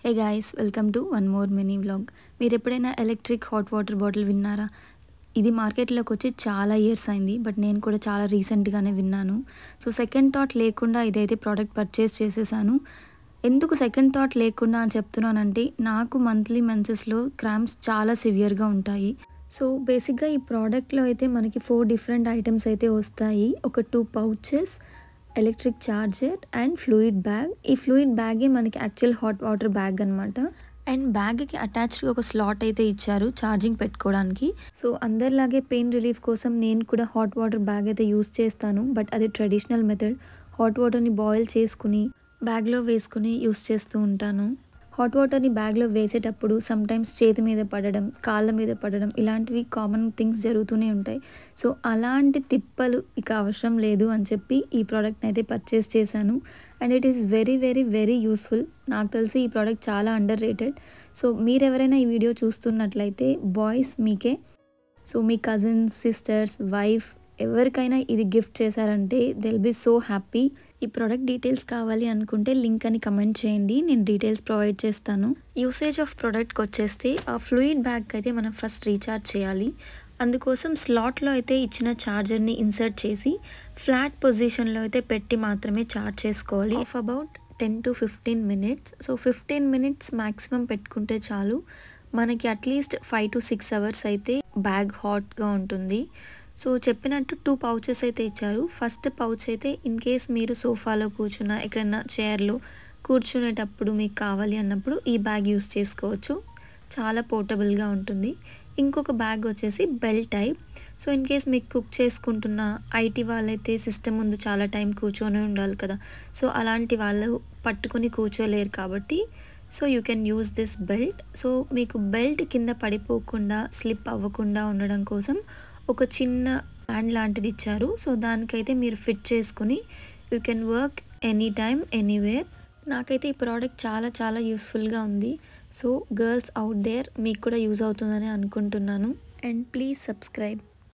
Hey guys, welcome to one more mini vlog. మీరు ఎప్పుడైనా electric hot water bottle విన్నారా? ఇది మార్కెట్లోకి వచ్చి చాలా ఇయర్స్ అయింది, బట్ నేను కూడా చాలా రీసెంట్గానే విన్నాను. సో సెకండ్ థాట్ లేకుండా ఇదైతే ప్రోడక్ట్ పర్చేస్ చేసేసాను. ఎందుకు సెకండ్ థాట్ లేకుండా అని చెప్తున్నానంటే, నాకు మంత్లీ మెన్సెస్లో క్రాంప్స్ చాలా సివియర్గా ఉంటాయి. సో బేసిక్గా ఈ ప్రోడక్ట్లో అయితే మనకి 4 డిఫరెంట్ ఐటమ్స్ అయితే వస్తాయి. ఒక 2 pouches, electric charger and fluid bag. ఈ ఫ్లూయిడ్ బ్యాగే మనకి యాక్చువల్ హాట్ వాటర్ బ్యాగ్ అనమాట. అండ్ బ్యాగ్కి అటాచ్డ్గా ఒక స్లాట్ అయితే ఇచ్చారు ఛార్జింగ్ పెట్టుకోవడానికి. సో అందరిలాగే పెయిన్ రిలీఫ్ కోసం నేను కూడా హాట్ వాటర్ బ్యాగ్ అయితే యూస్ చేస్తాను, బట్ అది ట్రెడిషనల్ మెథడ్. హాట్ వాటర్ని బాయిల్ చేసుకుని బ్యాగ్లో వేసుకుని యూస్ చేస్తూ ఉంటాను. హాట్ వాటర్ని బ్యాగ్లో వేసేటప్పుడు సమ్టైమ్స్ చేతి మీద పడడం, కాళ్ళ మీద పడడం ఇలాంటివి కామన్ థింగ్స్ జరుగుతూనే ఉంటాయి. సో అలాంటి తిప్పలు ఇక అవసరం లేదు అని చెప్పి ఈ ప్రోడక్ట్ని అయితే పర్చేస్ చేశాను. And it is very very very useful. నాకు తెలిసి ఈ ప్రోడక్ట్ చాలా అండర్ రేటెడ్. సో మీరు ఎవరైనా ఈ వీడియో చూస్తున్నట్లయితే బాయ్స్ మీకే, సో మీ కజిన్స్, సిస్టర్స్, వైఫ్ ఎవరికైనా ఇది గిఫ్ట్ చేశారంటే they will be so happy. ఈ ప్రోడక్ట్ డీటెయిల్స్ కావాలి అనుకుంటే లింక్ అని కమెంట్ చేయండి, నేను డీటెయిల్స్ ప్రొవైడ్ చేస్తాను. యూసేజ్ ఆఫ్ ప్రోడక్ట్కి వచ్చేస్తే ఆ ఫ్లూయిడ్ బ్యాగ్ అయితే మనం ఫస్ట్ రీఛార్జ్ చేయాలి. అందుకోసం స్లాట్లో అయితే ఇచ్చిన ఛార్జర్ని ఇన్సర్ట్ చేసి ఫ్లాట్ పొజిషన్లో అయితే పెట్టి మాత్రమే ఛార్జ్ చేసుకోవాలి. Of about 10 to 15 minutes. So 15 minutes maximum పెట్టుకుంటే చాలు. మనకి అట్లీస్ట్ 5 to 6 hours అయితే బ్యాగ్ హాట్గా ఉంటుంది. సో చెప్పినట్టు 2 పౌచెస్ అయితే ఇచ్చారు. ఫస్ట్ పౌచ్ అయితే ఇన్ కేస్ మీరు సోఫాలో కూర్చున్న, ఎక్కడన్నా చైర్లో కూర్చునేటప్పుడు మీకు కావాలి అన్నప్పుడు ఈ బ్యాగ్ యూస్ చేసుకోవచ్చు. చాలా పోర్టబుల్గా ఉంటుంది. ఇంకొక బ్యాగ్ వచ్చేసి belt type. So in case మీకు కుక్ చేసుకుంటున్న ఐటీ వాళ్ళైతే సిస్టమ్ ముందు చాలా టైం కూర్చొని ఉండాలి కదా, సో అలాంటి వాళ్ళు పట్టుకొని కూర్చోలేరు కాబట్టి so you can use this belt. So మీకు బెల్ట్ కింద పడిపోకుండా, స్లిప్ అవ్వకుండా ఉండడం కోసం ఒక చిన్న హ్యాండ్ లాంటిది ఇచ్చారు. సో దానికైతే మీరు ఫిట్ చేసుకుని you can work any time anywhere. నాకైతే ఈ ప్రోడక్ట్ చాలా చాలా యూస్ఫుల్గా ఉంది. సో గర్ల్స్ అవుట్ దేర్ మీకు కూడా యూజ్ అవుతుందని అనుకుంటున్నాను. And please subscribe.